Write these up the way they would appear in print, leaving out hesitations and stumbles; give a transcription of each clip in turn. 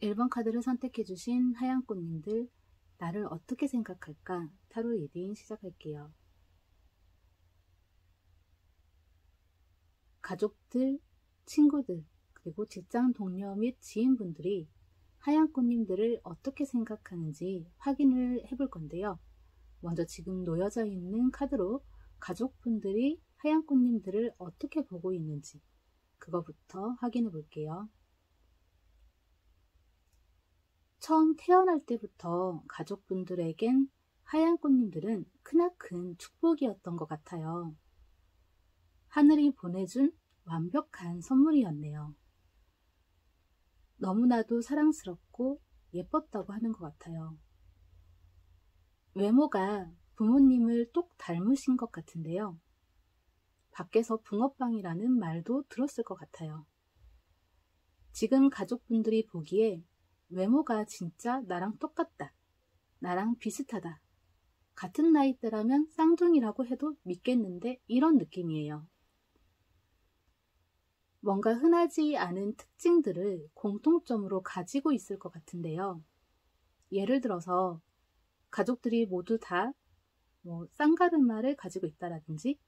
1번 카드를 선택해주신 하얀꽃님들, 나를 어떻게 생각할까? 타로 리딩 시작할게요. 가족들, 친구들, 그리고 직장 동료 및 지인분들이 하얀꽃님들을 어떻게 생각하는지 확인을 해볼 건데요. 먼저 지금 놓여져 있는 카드로 가족분들이 하얀꽃님들을 어떻게 보고 있는지 그거부터 확인해 볼게요. 처음 태어날 때부터 가족분들에겐 하얀꽃님들은 크나큰 축복이었던 것 같아요. 하늘이 보내준 완벽한 선물이었네요. 너무나도 사랑스럽고 예뻤다고 하는 것 같아요. 외모가 부모님을 똑 닮으신 것 같은데요. 밖에서 붕어빵이라는 말도 들었을 것 같아요. 지금 가족분들이 보기에 외모가 진짜 나랑 똑같다, 나랑 비슷하다, 같은 나이대라면 쌍둥이라고 해도 믿겠는데 이런 느낌이에요. 뭔가 흔하지 않은 특징들을 공통점으로 가지고 있을 것 같은데요. 예를 들어서 가족들이 모두 다 쌍가르마를 가지고 있다라든지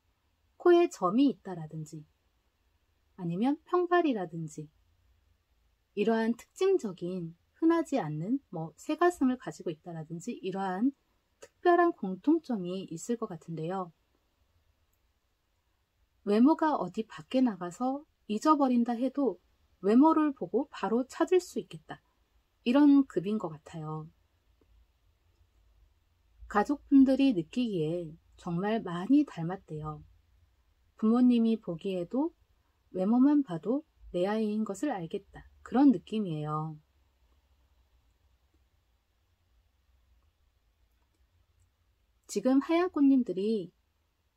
코에 점이 있다라든지 아니면 평발이라든지 이러한 특징적인 흔하지 않는 새가슴을 가지고 있다라든지 이러한 특별한 공통점이 있을 것 같은데요. 외모가 어디 밖에 나가서 잊어버린다 해도 외모를 보고 바로 찾을 수 있겠다. 이런 급인 것 같아요. 가족분들이 느끼기에 정말 많이 닮았대요. 부모님이 보기에도 외모만 봐도 내 아이인 것을 알겠다. 그런 느낌이에요. 지금 하얀꽃님들이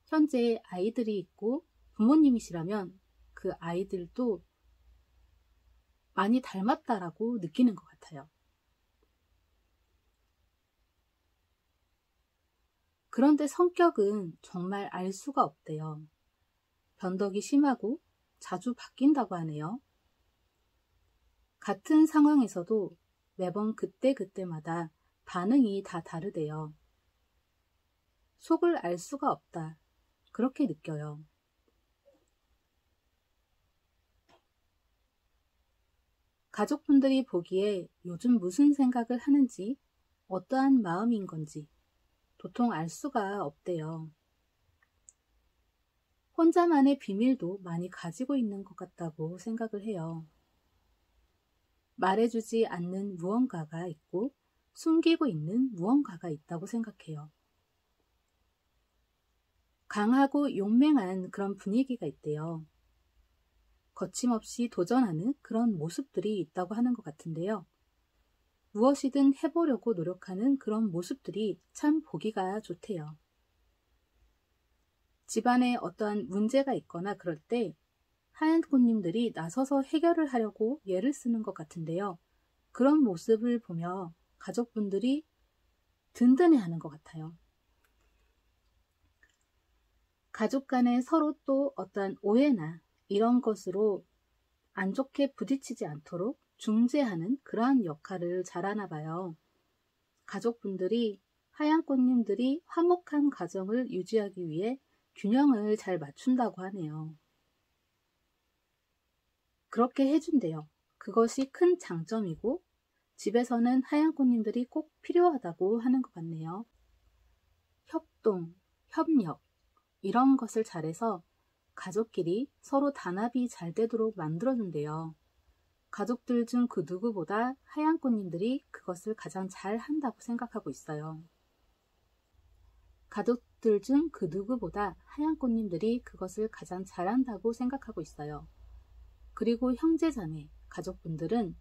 현재 아이들이 있고 부모님이시라면 그 아이들도 많이 닮았다라고 느끼는 것 같아요. 그런데 성격은 정말 알 수가 없대요. 변덕이 심하고 자주 바뀐다고 하네요. 같은 상황에서도 매번 그때그때마다 반응이 다 다르대요. 속을 알 수가 없다. 그렇게 느껴요. 가족분들이 보기에 요즘 무슨 생각을 하는지, 어떠한 마음인 건지 도통 알 수가 없대요. 혼자만의 비밀도 많이 가지고 있는 것 같다고 생각을 해요. 말해주지 않는 무언가가 있고 숨기고 있는 무언가가 있다고 생각해요. 강하고 용맹한 그런 분위기가 있대요. 거침없이 도전하는 그런 모습들이 있다고 하는 것 같은데요. 무엇이든 해보려고 노력하는 그런 모습들이 참 보기가 좋대요. 집안에 어떠한 문제가 있거나 그럴 때 하얀꽃님들이 나서서 해결을 하려고 애를 쓰는 것 같은데요. 그런 모습을 보며 가족분들이 든든해하는 것 같아요. 가족 간에 서로 또 어떠한 오해나 이런 것으로 안 좋게 부딪히지 않도록 중재하는 그러한 역할을 잘하나 봐요. 가족분들이 하얀꽃님들이 화목한 가정을 유지하기 위해 균형을 잘 맞춘다고 하네요. 그렇게 해준대요. 그것이 큰 장점이고 집에서는 하얀꽃님들이 꼭 필요하다고 하는 것 같네요. 협동, 협력 이런 것을 잘해서 가족끼리 서로 단합이 잘 되도록 만들어준대요. 가족들 중 그 누구보다 하얀꽃님들이 그것을 가장 잘 한다고 생각하고 있어요. 가족들 중 그 누구보다 하얀꽃님들이 그것을 가장 잘한다고 생각하고 있어요. 그리고 형제자매, 가족분들은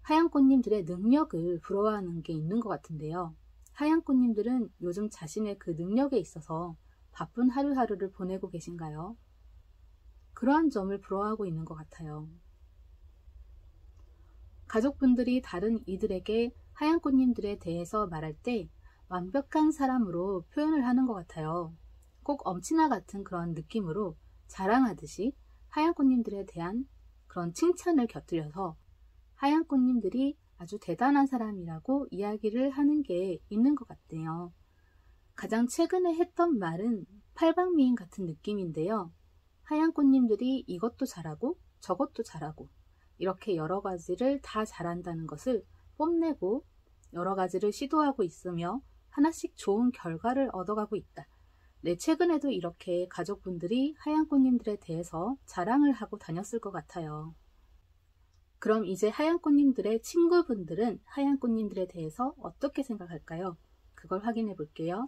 하얀꽃님들의 능력을 부러워하는 게 있는 것 같은데요. 하얀꽃님들은 요즘 자신의 그 능력에 있어서 바쁜 하루하루를 보내고 계신가요? 그러한 점을 부러워하고 있는 것 같아요. 가족분들이 다른 이들에게 하얀꽃님들에 대해서 말할 때 완벽한 사람으로 표현을 하는 것 같아요. 꼭 엄친아 같은 그런 느낌으로 자랑하듯이 하얀꽃님들에 대한 그런 칭찬을 곁들여서 하얀 꽃님들이 아주 대단한 사람이라고 이야기를 하는 게 있는 것 같네요. 가장 최근에 했던 말은 팔방미인 같은 느낌인데요. 하얀 꽃님들이 이것도 잘하고 저것도 잘하고 이렇게 여러 가지를 다 잘한다는 것을 뽐내고 여러 가지를 시도하고 있으며 하나씩 좋은 결과를 얻어가고 있다. 네, 최근에도 이렇게 가족분들이 하얀 꽃님들에 대해서 자랑을 하고 다녔을 것 같아요. 그럼 이제 하얀 꽃님들의 친구분들은 하얀 꽃님들에 대해서 어떻게 생각할까요? 그걸 확인해 볼게요.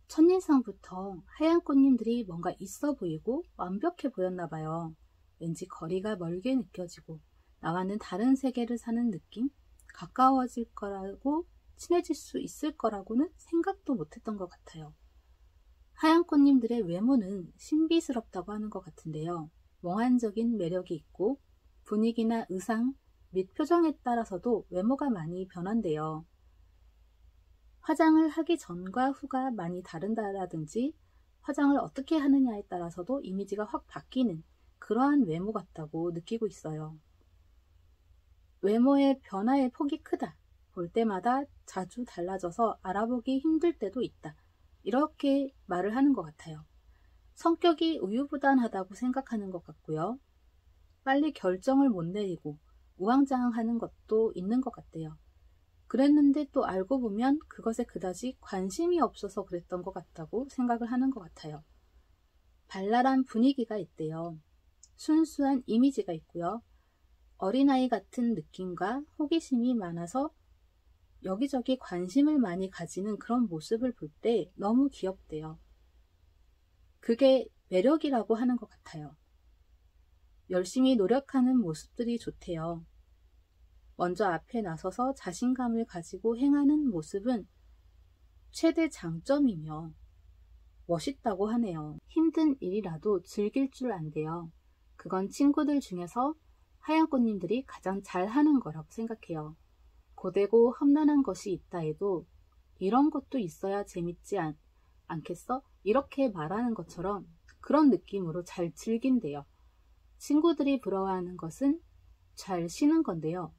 첫인상부터 하얀 꽃님들이 뭔가 있어 보이고 완벽해 보였나 봐요. 왠지 거리가 멀게 느껴지고 나와는 다른 세계를 사는 느낌? 가까워질 거라고 친해질 수 있을 거라고는 생각도 못했던 것 같아요. 하얀 꽃님들의 외모는 신비스럽다고 하는 것 같은데요. 몽환적인 매력이 있고 분위기나 의상 및 표정에 따라서도 외모가 많이 변한대요. 화장을 하기 전과 후가 많이 다른다라든지 화장을 어떻게 하느냐에 따라서도 이미지가 확 바뀌는 그러한 외모 같다고 느끼고 있어요. 외모의 변화의 폭이 크다. 볼 때마다 자주 달라져서 알아보기 힘들 때도 있다. 이렇게 말을 하는 것 같아요. 성격이 우유부단하다고 생각하는 것 같고요. 빨리 결정을 못 내리고 우왕좌왕하는 것도 있는 것 같대요. 그랬는데 또 알고 보면 그것에 그다지 관심이 없어서 그랬던 것 같다고 생각을 하는 것 같아요. 발랄한 분위기가 있대요. 순수한 이미지가 있고요. 어린아이 같은 느낌과 호기심이 많아서 여기저기 관심을 많이 가지는 그런 모습을 볼 때 너무 귀엽대요. 그게 매력이라고 하는 것 같아요. 열심히 노력하는 모습들이 좋대요. 먼저 앞에 나서서 자신감을 가지고 행하는 모습은 최대 장점이며 멋있다고 하네요. 힘든 일이라도 즐길 줄 안대요. 그건 친구들 중에서 하얀 꽃님들이 가장 잘하는 거라고 생각해요. 고되고 험난한 것이 있다 해도 이런 것도 있어야 재밌지 않겠어? 이렇게 말하는 것처럼 그런 느낌으로 잘 즐긴대요. 친구들이 부러워하는 것은 잘 쉬는 건데요.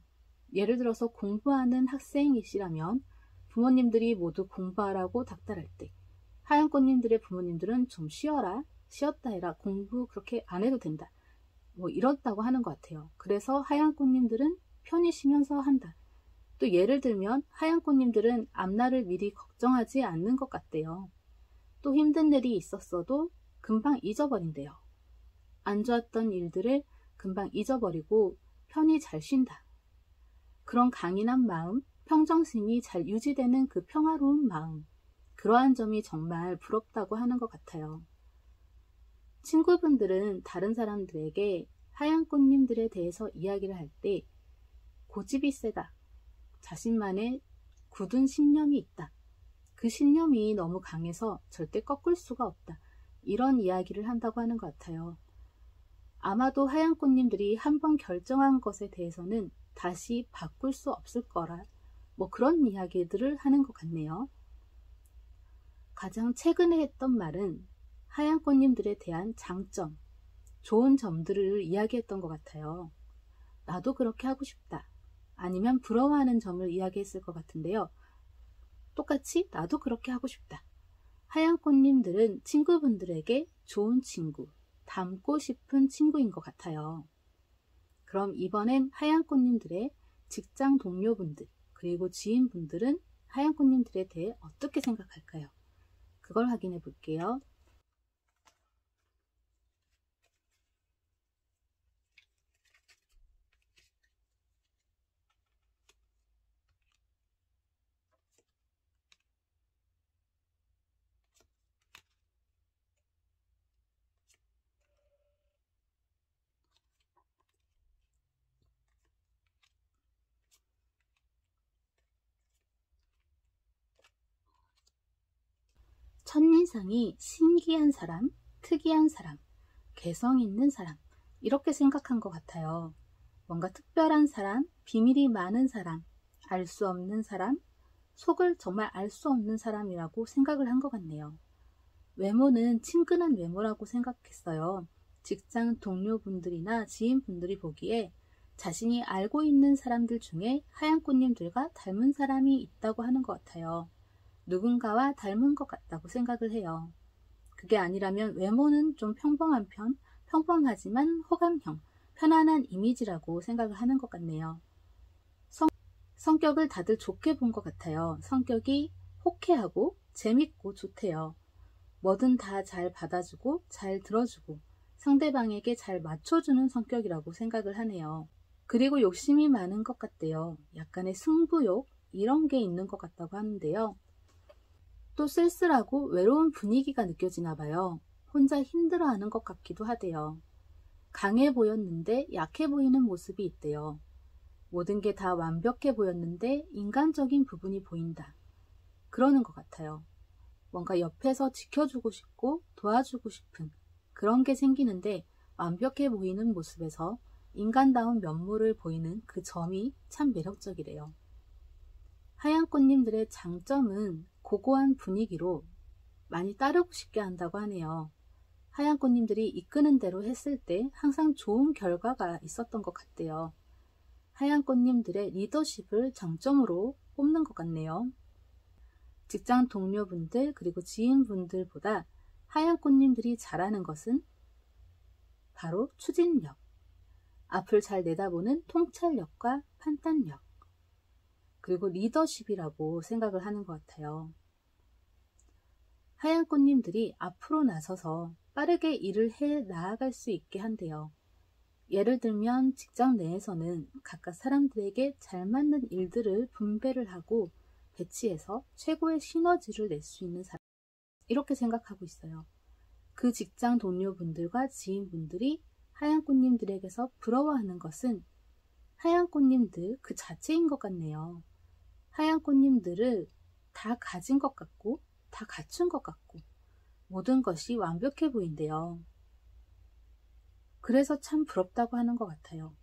예를 들어서 공부하는 학생이시라면 부모님들이 모두 공부하라고 닥달할 때 하얀 꽃님들의 부모님들은 좀 쉬어라, 쉬었다 해라, 공부 그렇게 안 해도 된다. 뭐 이렇다고 하는 것 같아요. 그래서 하얀 꽃님들은 편히 쉬면서 한다. 또 예를 들면 하얀 꽃님들은 앞날을 미리 걱정하지 않는 것 같대요. 또 힘든 일이 있었어도 금방 잊어버린대요. 안 좋았던 일들을 금방 잊어버리고 편히 잘 쉰다. 그런 강인한 마음, 평정심이 잘 유지되는 그 평화로운 마음, 그러한 점이 정말 부럽다고 하는 것 같아요. 친구분들은 다른 사람들에게 하얀 꽃님들에 대해서 이야기를 할 때 고집이 세다, 자신만의 굳은 신념이 있다, 그 신념이 너무 강해서 절대 꺾을 수가 없다, 이런 이야기를 한다고 하는 것 같아요. 아마도 하얀 꽃님들이 한번 결정한 것에 대해서는 다시 바꿀 수 없을 거라 뭐 그런 이야기들을 하는 것 같네요. 가장 최근에 했던 말은 하얀 꽃님들에 대한 장점, 좋은 점들을 이야기했던 것 같아요. 나도 그렇게 하고 싶다. 아니면 부러워하는 점을 이야기했을 것 같은데요. 똑같이 나도 그렇게 하고 싶다. 하얀 꽃님들은 친구분들에게 좋은 친구, 닮고 싶은 친구인 것 같아요. 그럼 이번엔 하얀 꽃님들의 직장 동료분들 그리고 지인분들은 하얀 꽃님들에 대해 어떻게 생각할까요? 그걸 확인해 볼게요. 첫인상이 신기한 사람, 특이한 사람, 개성 있는 사람, 이렇게 생각한 것 같아요. 뭔가 특별한 사람, 비밀이 많은 사람, 알 수 없는 사람, 속을 정말 알 수 없는 사람이라고 생각을 한 것 같네요. 외모는 친근한 외모라고 생각했어요. 직장 동료분들이나 지인분들이 보기에 자신이 알고 있는 사람들 중에 하얀꽃님들과 닮은 사람이 있다고 하는 것 같아요. 누군가와 닮은 것 같다고 생각을 해요. 그게 아니라면 외모는 좀 평범한 편, 평범하지만 호감형, 편안한 이미지라고 생각을 하는 것 같네요. 성격을 다들 좋게 본 것 같아요. 성격이 호쾌하고 재밌고 좋대요. 뭐든 다 잘 받아주고 잘 들어주고 상대방에게 잘 맞춰주는 성격이라고 생각을 하네요. 그리고 욕심이 많은 것 같대요. 약간의 승부욕 이런 게 있는 것 같다고 하는데요. 또 쓸쓸하고 외로운 분위기가 느껴지나 봐요. 혼자 힘들어하는 것 같기도 하대요. 강해 보였는데 약해 보이는 모습이 있대요. 모든 게 다 완벽해 보였는데 인간적인 부분이 보인다. 그러는 것 같아요. 뭔가 옆에서 지켜주고 싶고 도와주고 싶은 그런 게 생기는데 완벽해 보이는 모습에서 인간다운 면모를 보이는 그 점이 참 매력적이래요. 하얀꽃님들의 장점은 고고한 분위기로 많이 따르고 싶게 한다고 하네요. 하얀꽃님들이 이끄는 대로 했을 때 항상 좋은 결과가 있었던 것 같대요. 하얀꽃님들의 리더십을 장점으로 꼽는 것 같네요. 직장 동료분들 그리고 지인분들보다 하얀꽃님들이 잘하는 것은 바로 추진력, 앞을 잘 내다보는 통찰력과 판단력, 그리고 리더십이라고 생각을 하는 것 같아요. 하얀꽃님들이 앞으로 나서서 빠르게 일을 해 나아갈 수 있게 한대요. 예를 들면 직장 내에서는 각각 사람들에게 잘 맞는 일들을 분배를 하고 배치해서 최고의 시너지를 낼 수 있는 사람, 이렇게 생각하고 있어요. 그 직장 동료분들과 지인분들이 하얀꽃님들에게서 부러워하는 것은 하얀꽃님들 그 자체인 것 같네요. 하얀꽃님들을 다 가진 것 같고 다 갖춘 것 같고 모든 것이 완벽해 보인대요. 그래서 참 부럽다고 하는 것 같아요.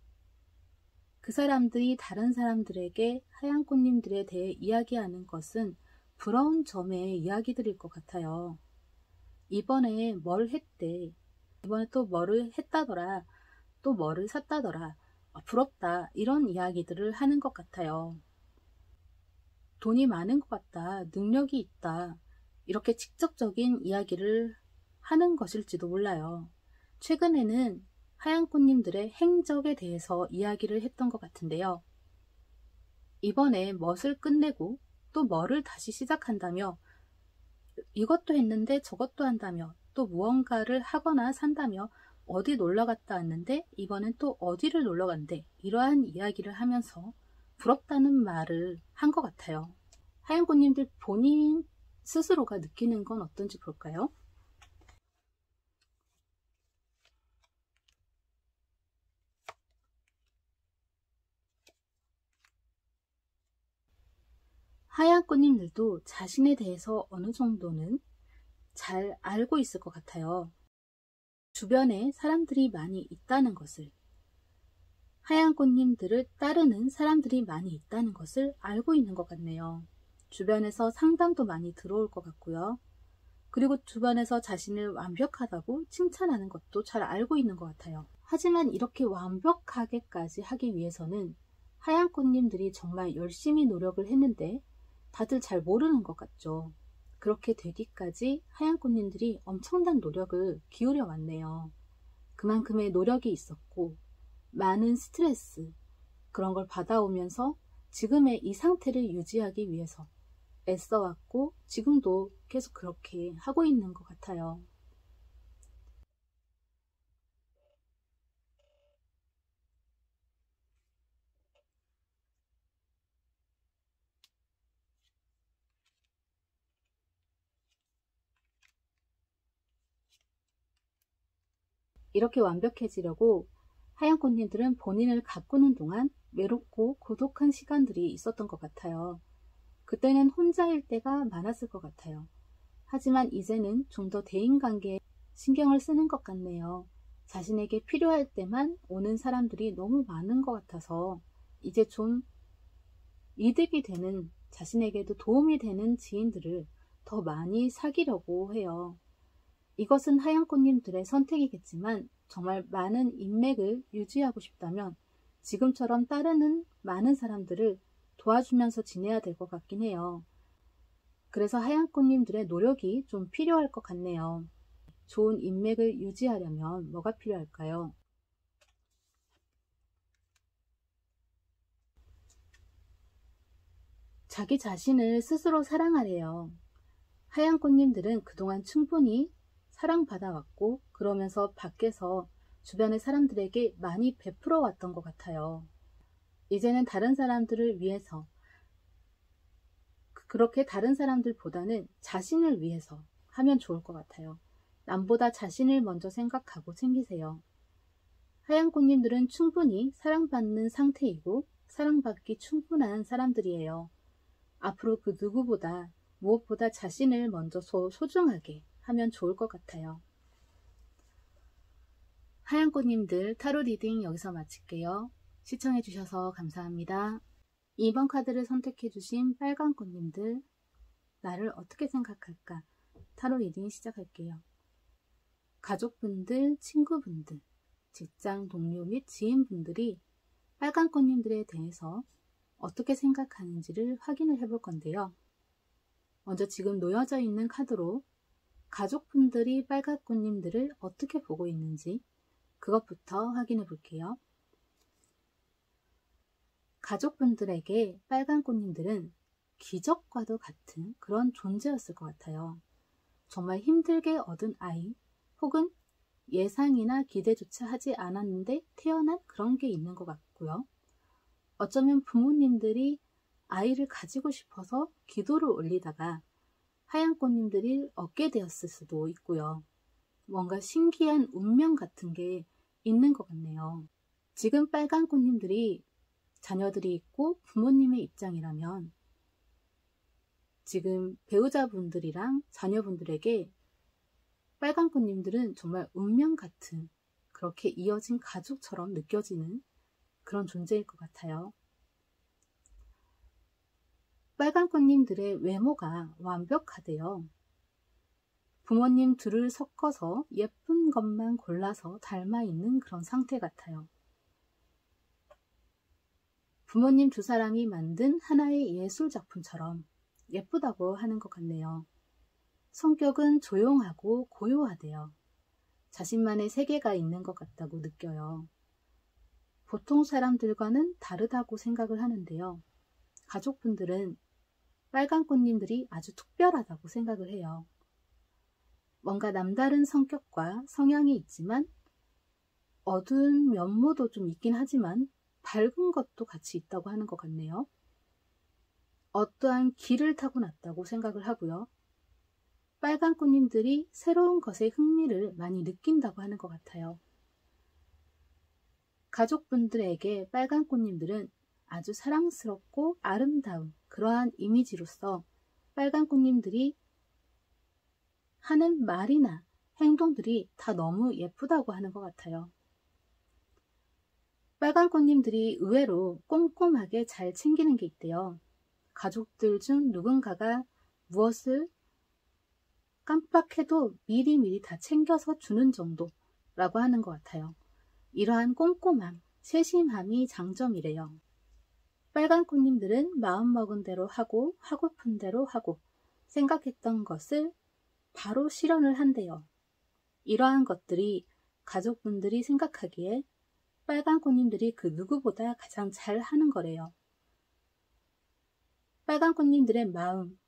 그 사람들이 다른 사람들에게 하얀꽃님들에 대해 이야기하는 것은 부러운 점의 이야기들일 것 같아요. 이번에 뭘 했대, 이번에 또 뭐를 했다더라, 또 뭐를 샀다더라, 부럽다, 이런 이야기들을 하는 것 같아요. 돈이 많은 것 같다, 능력이 있다, 이렇게 직접적인 이야기를 하는 것일지도 몰라요. 최근에는 하얀꽃님들의 행적에 대해서 이야기를 했던 것 같은데요. 이번에 멋을 끝내고 또 뭐를 다시 시작한다며 이것도 했는데 저것도 한다며 또 무언가를 하거나 산다며 어디 놀러 갔다 왔는데 이번엔 또 어디를 놀러 간대, 이러한 이야기를 하면서 부럽다는 말을 한 것 같아요. 하얀꽃님들 본인 스스로가 느끼는 건 어떤지 볼까요? 하얀꽃님들도 자신에 대해서 어느 정도는 잘 알고 있을 것 같아요. 주변에 사람들이 많이 있다는 것을, 하얀꽃님들을 따르는 사람들이 많이 있다는 것을 알고 있는 것 같네요. 주변에서 상담도 많이 들어올 것 같고요. 그리고 주변에서 자신을 완벽하다고 칭찬하는 것도 잘 알고 있는 것 같아요. 하지만 이렇게 완벽하게까지 하기 위해서는 하얀꽃님들이 정말 열심히 노력을 했는데 다들 잘 모르는 것 같죠. 그렇게 되기까지 하얀꽃님들이 엄청난 노력을 기울여 왔네요. 그만큼의 노력이 있었고 많은 스트레스 그런 걸 받아오면서 지금의 이 상태를 유지하기 위해서 애써왔고 지금도 계속 그렇게 하고 있는 것 같아요. 이렇게 완벽해지려고 하얀꽃님들은 본인을 가꾸는 동안 외롭고 고독한 시간들이 있었던 것 같아요. 그때는 혼자일 때가 많았을 것 같아요. 하지만 이제는 좀 더 대인관계에 신경을 쓰는 것 같네요. 자신에게 필요할 때만 오는 사람들이 너무 많은 것 같아서 이제 좀 이득이 되는, 자신에게도 도움이 되는 지인들을 더 많이 사귀려고 해요. 이것은 하얀꽃님들의 선택이겠지만 정말 많은 인맥을 유지하고 싶다면 지금처럼 따르는 많은 사람들을 도와주면서 지내야 될 것 같긴 해요. 그래서 하얀꽃님들의 노력이 좀 필요할 것 같네요. 좋은 인맥을 유지하려면 뭐가 필요할까요? 자기 자신을 스스로 사랑하래요. 하얀꽃님들은 그동안 충분히 사랑받아왔고 그러면서 밖에서 주변의 사람들에게 많이 베풀어 왔던 것 같아요. 이제는 다른 사람들을 위해서, 그렇게 다른 사람들보다는 자신을 위해서 하면 좋을 것 같아요. 남보다 자신을 먼저 생각하고 챙기세요. 하얀꽃님들은 충분히 사랑받는 상태이고 사랑받기 충분한 사람들이에요. 앞으로 그 누구보다 무엇보다 자신을 먼저 소중하게 하면 좋을 것 같아요. 하얀꽃님들 타로 리딩 여기서 마칠게요. 시청해주셔서 감사합니다. 2번 카드를 선택해주신 빨간꽃님들, 나를 어떻게 생각할까? 타로 리딩 시작할게요. 가족분들, 친구분들, 직장 동료 및 지인분들이 빨간꽃님들에 대해서 어떻게 생각하는지를 확인을 해볼 건데요. 먼저 지금 놓여져 있는 카드로 가족분들이 빨간꽃님들을 어떻게 보고 있는지 그것부터 확인해 볼게요. 가족분들에게 빨간꽃님들은 기적과도 같은 그런 존재였을 것 같아요. 정말 힘들게 얻은 아이, 혹은 예상이나 기대조차 하지 않았는데 태어난 그런 게 있는 것 같고요. 어쩌면 부모님들이 아이를 가지고 싶어서 기도를 올리다가 하얀꽃님들이 얻게 되었을 수도 있고요. 뭔가 신기한 운명 같은 게 있는 것 같네요. 지금 빨간꽃님들이 자녀들이 있고 부모님의 입장이라면 지금 배우자분들이랑 자녀분들에게 빨간꽃님들은 정말 운명 같은, 그렇게 이어진 가족처럼 느껴지는 그런 존재일 것 같아요. 빨간꽃님들의 외모가 완벽하대요. 부모님 둘을 섞어서 예쁜 것만 골라서 닮아 있는 그런 상태 같아요. 부모님 두 사람이 만든 하나의 예술 작품처럼 예쁘다고 하는 것 같네요. 성격은 조용하고 고요하대요. 자신만의 세계가 있는 것 같다고 느껴요. 보통 사람들과는 다르다고 생각을 하는데요. 가족분들은 빨간꽃님들이 아주 특별하다고 생각을 해요. 뭔가 남다른 성격과 성향이 있지만 어두운 면모도 좀 있긴 하지만 밝은 것도 같이 있다고 하는 것 같네요. 어떠한 길을 타고났다고 생각을 하고요. 빨간꽃님들이 새로운 것에 흥미를 많이 느낀다고 하는 것 같아요. 가족분들에게 빨간꽃님들은 아주 사랑스럽고 아름다운 그러한 이미지로서 빨간꽃님들이 하는 말이나 행동들이 다 너무 예쁘다고 하는 것 같아요. 빨간꽃님들이 의외로 꼼꼼하게 잘 챙기는 게 있대요. 가족들 중 누군가가 무엇을 깜빡해도 미리미리 다 챙겨서 주는 정도라고 하는 것 같아요. 이러한 꼼꼼함, 세심함이 장점이래요. 빨간꽃님들은 마음먹은 대로 하고 하고픈 대로 하고 생각했던 것을 바로 실현을 한대요. 이러한 것들이 가족분들이 생각하기에 빨간꽃님들이 그 누구보다 가장 잘 하는 거래요. 빨간꽃님들의 마음,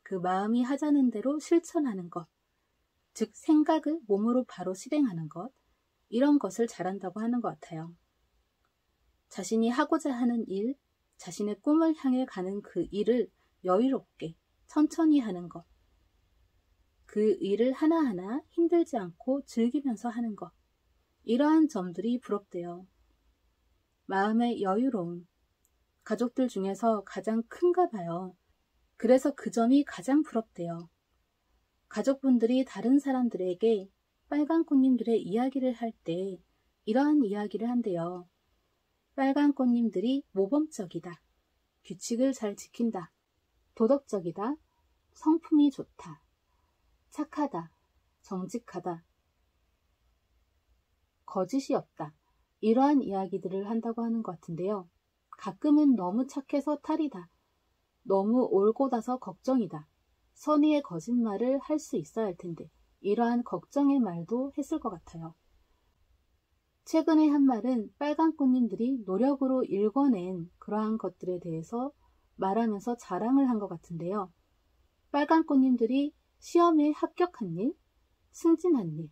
그 마음이 하자는 대로 실천하는 것, 즉 생각을 몸으로 바로 실행하는 것, 이런 것을 잘한다고 하는 것 같아요. 자신이 하고자 하는 일, 자신의 꿈을 향해 가는 그 일을 여유롭게 천천히 하는 것, 그 일을 하나하나 힘들지 않고 즐기면서 하는 것, 이러한 점들이 부럽대요. 마음의 여유로움, 가족들 중에서 가장 큰가 봐요. 그래서 그 점이 가장 부럽대요. 가족분들이 다른 사람들에게 빨간 꽃님들의 이야기를 할 때 이러한 이야기를 한대요. 빨간 꽃님들이 모범적이다. 규칙을 잘 지킨다. 도덕적이다. 성품이 좋다. 착하다. 정직하다. 거짓이 없다. 이러한 이야기들을 한다고 하는 것 같은데요. 가끔은 너무 착해서 탈이다. 너무 올곧아서 걱정이다. 선의의 거짓말을 할 수 있어야 할 텐데 이러한 걱정의 말도 했을 것 같아요. 최근에 한 말은 빨간 꽃님들이 노력으로 읽어낸 그러한 것들에 대해서 말하면서 자랑을 한 것 같은데요. 빨간 꽃님들이 시험에 합격한 일, 승진한 일,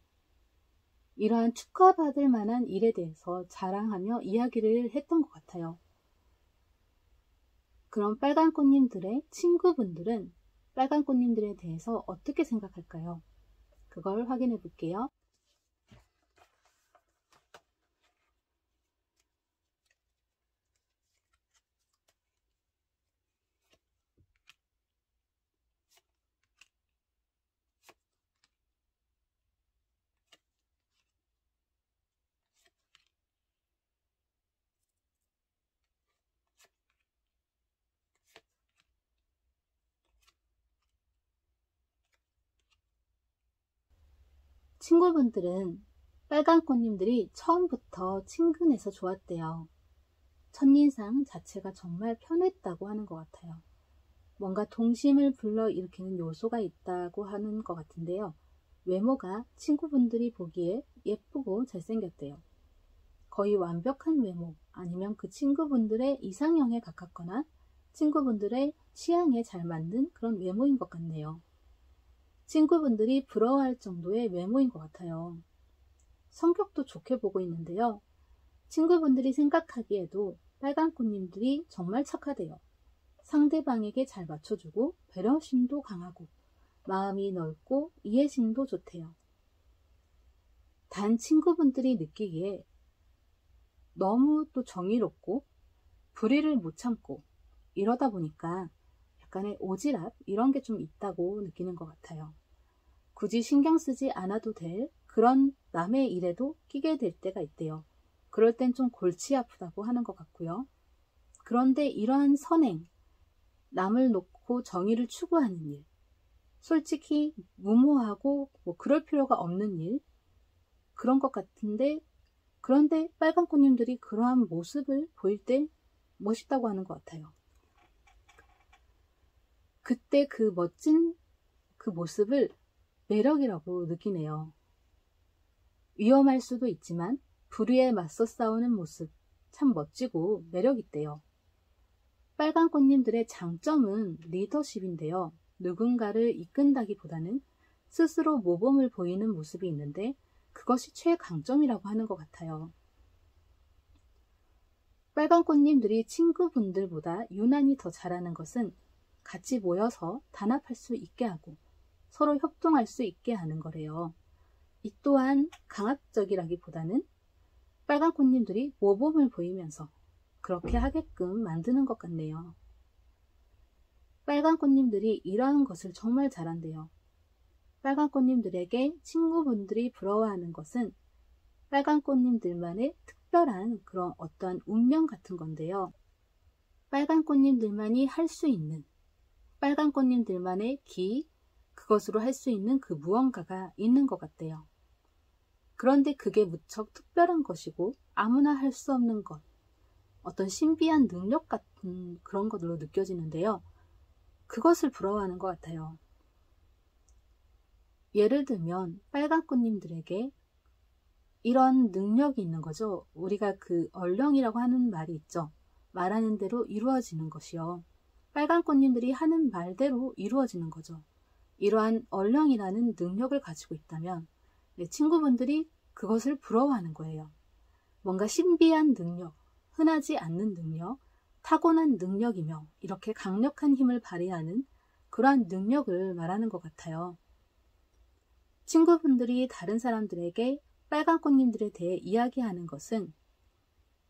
이러한 축하받을 만한 일에 대해서 자랑하며 이야기를 했던 것 같아요. 그럼 빨간 꽃님들의 친구분들은 빨간 꽃님들에 대해서 어떻게 생각할까요? 그걸 확인해 볼게요. 친구분들은 빨간 꽃님들이 처음부터 친근해서 좋았대요. 첫인상 자체가 정말 편했다고 하는 것 같아요. 뭔가 동심을 불러일으키는 요소가 있다고 하는 것 같은데요. 외모가 친구분들이 보기에 예쁘고 잘생겼대요. 거의 완벽한 외모 아니면 그 친구분들의 이상형에 가깝거나 친구분들의 취향에 잘 맞는 그런 외모인 것 같네요. 친구분들이 부러워할 정도의 외모인 것 같아요. 성격도 좋게 보고 있는데요. 친구분들이 생각하기에도 빨간 꽃님들이 정말 착하대요. 상대방에게 잘 맞춰주고 배려심도 강하고 마음이 넓고 이해심도 좋대요. 단 친구분들이 느끼기에 너무 또 정의롭고 불의를 못 참고 이러다 보니까 약간의 오지랖 이런 게 좀 있다고 느끼는 것 같아요. 굳이 신경 쓰지 않아도 될 그런 남의 일에도 끼게 될 때가 있대요. 그럴 땐 좀 골치 아프다고 하는 것 같고요. 그런데 이러한 선행, 남을 놓고 정의를 추구하는 일, 솔직히 무모하고 뭐 그럴 필요가 없는 일, 그런 것 같은데 그런데 빨간 꽃님들이 그러한 모습을 보일 때 멋있다고 하는 것 같아요. 그때 그 멋진 그 모습을 매력이라고 느끼네요. 위험할 수도 있지만 불의에 맞서 싸우는 모습 참 멋지고 매력있대요. 빨간 꽃님들의 장점은 리더십인데요. 누군가를 이끈다기보다는 스스로 모범을 보이는 모습이 있는데 그것이 최강점이라고 하는 것 같아요. 빨간 꽃님들이 친구분들보다 유난히 더 잘하는 것은 같이 모여서 단합할 수 있게 하고 서로 협동할 수 있게 하는 거래요. 이 또한 강압적이라기보다는 빨간 꽃님들이 모범을 보이면서 그렇게 하게끔 만드는 것 같네요. 빨간 꽃님들이 이러한 것을 정말 잘한대요. 빨간 꽃님들에게 친구분들이 부러워하는 것은 빨간 꽃님들만의 특별한 그런 어떠한 운명 같은 건데요. 빨간 꽃님들만이 할 수 있는 빨간 꽃님들만의 그것으로 할 수 있는 그 무언가가 있는 것 같대요. 그런데 그게 무척 특별한 것이고 아무나 할 수 없는 것, 어떤 신비한 능력 같은 그런 것으로 느껴지는데요. 그것을 부러워하는 것 같아요. 예를 들면 빨간 꽃님들에게 이런 능력이 있는 거죠. 우리가 그 얼령이라고 하는 말이 있죠. 말하는 대로 이루어지는 것이요. 빨간 꽃님들이 하는 말대로 이루어지는 거죠. 이러한 얼령이라는 능력을 가지고 있다면 내 친구분들이 그것을 부러워하는 거예요. 뭔가 신비한 능력, 흔하지 않는 능력, 타고난 능력이며 이렇게 강력한 힘을 발휘하는 그러한 능력을 말하는 것 같아요. 친구분들이 다른 사람들에게 빨간 꽃님들에 대해 이야기하는 것은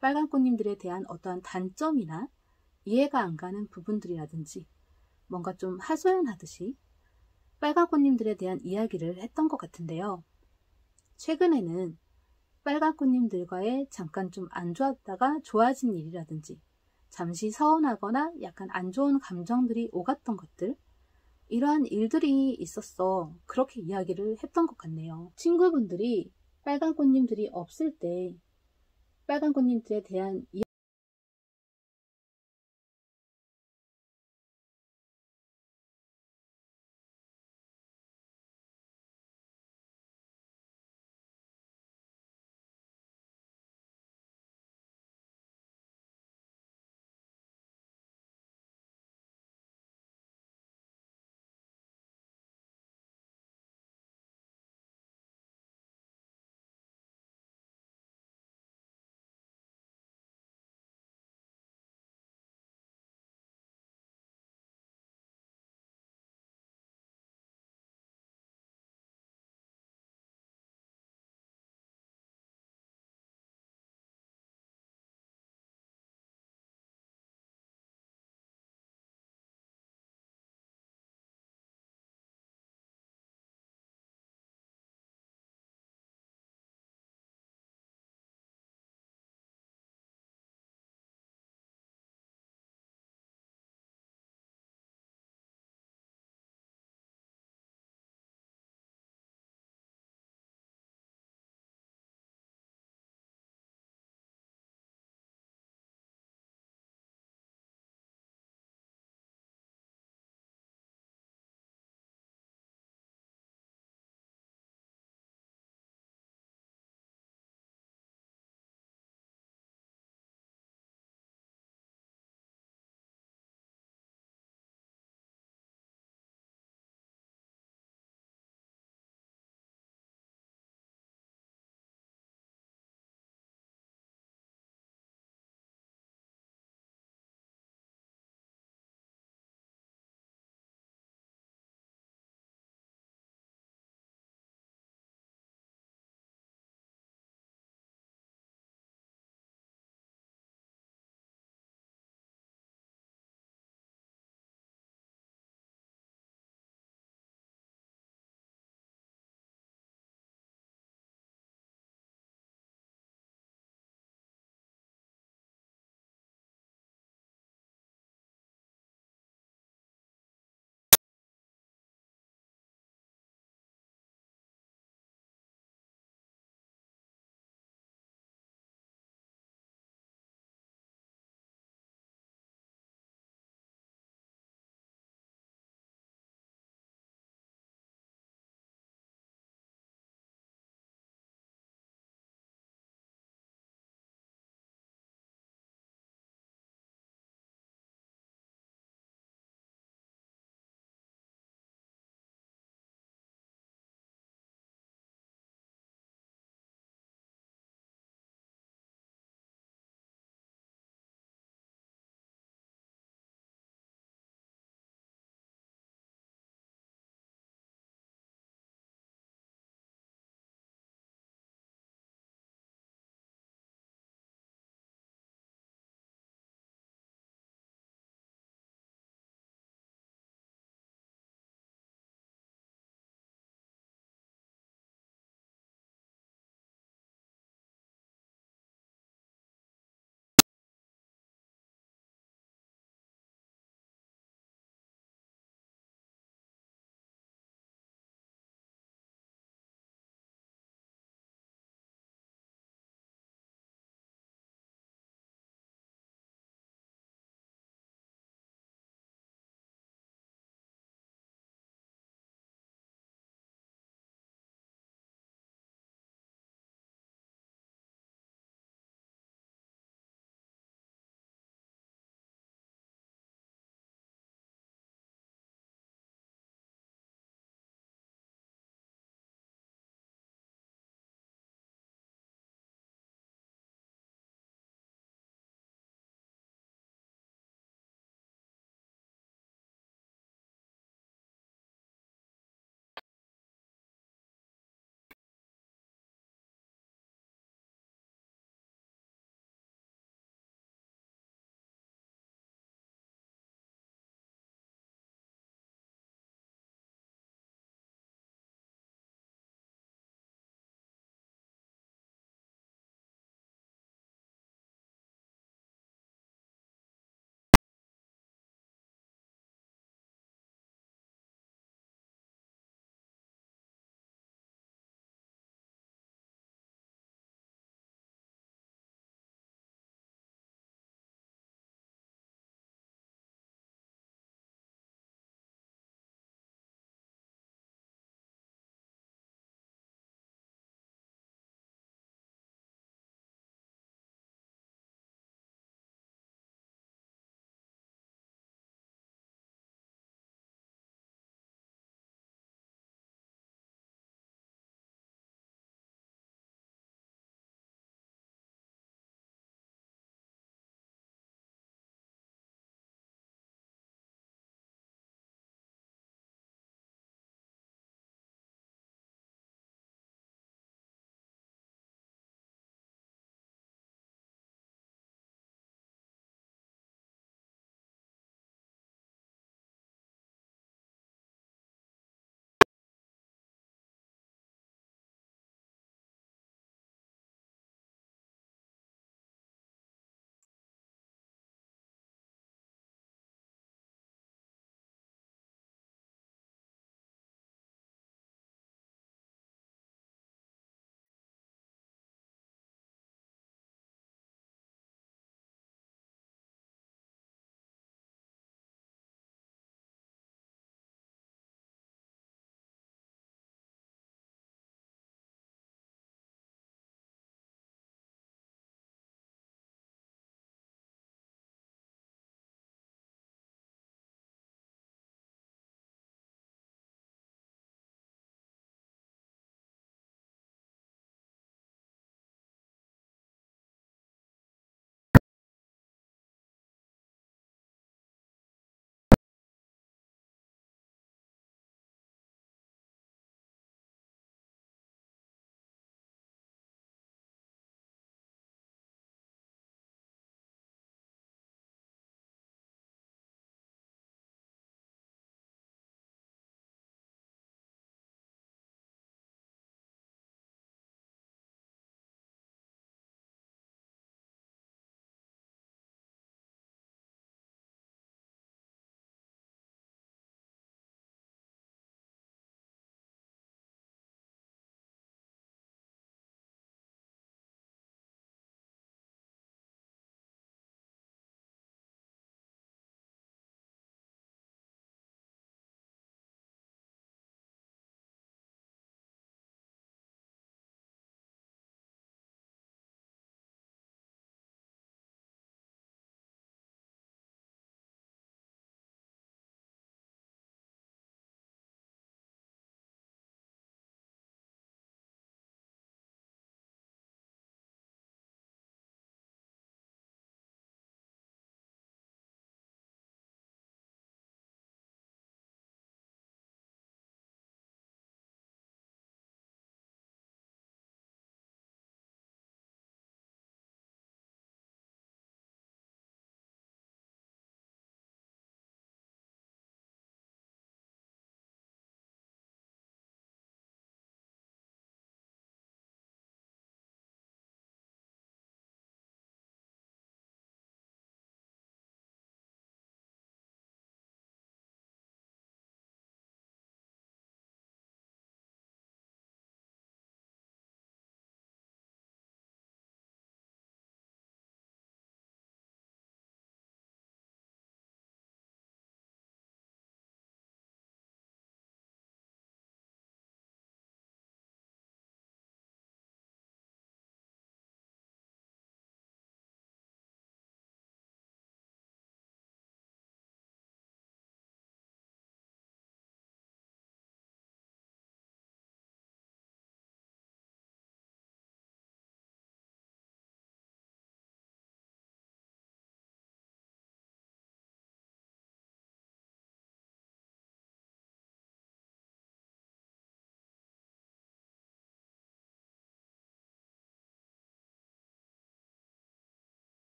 빨간 꽃님들에 대한 어떠한 단점이나 이해가 안 가는 부분들이라든지 뭔가 좀 하소연하듯이 빨간꽃님들에 대한 이야기를 했던 것 같은데요. 최근에는 빨간꽃님들과의 잠깐 좀 안 좋았다가 좋아진 일이라든지 잠시 서운하거나 약간 안 좋은 감정들이 오갔던 것들, 이러한 일들이 있었어. 그렇게 이야기를 했던 것 같네요. 친구분들이 빨간꽃님들이 없을 때 빨간꽃님들에 대한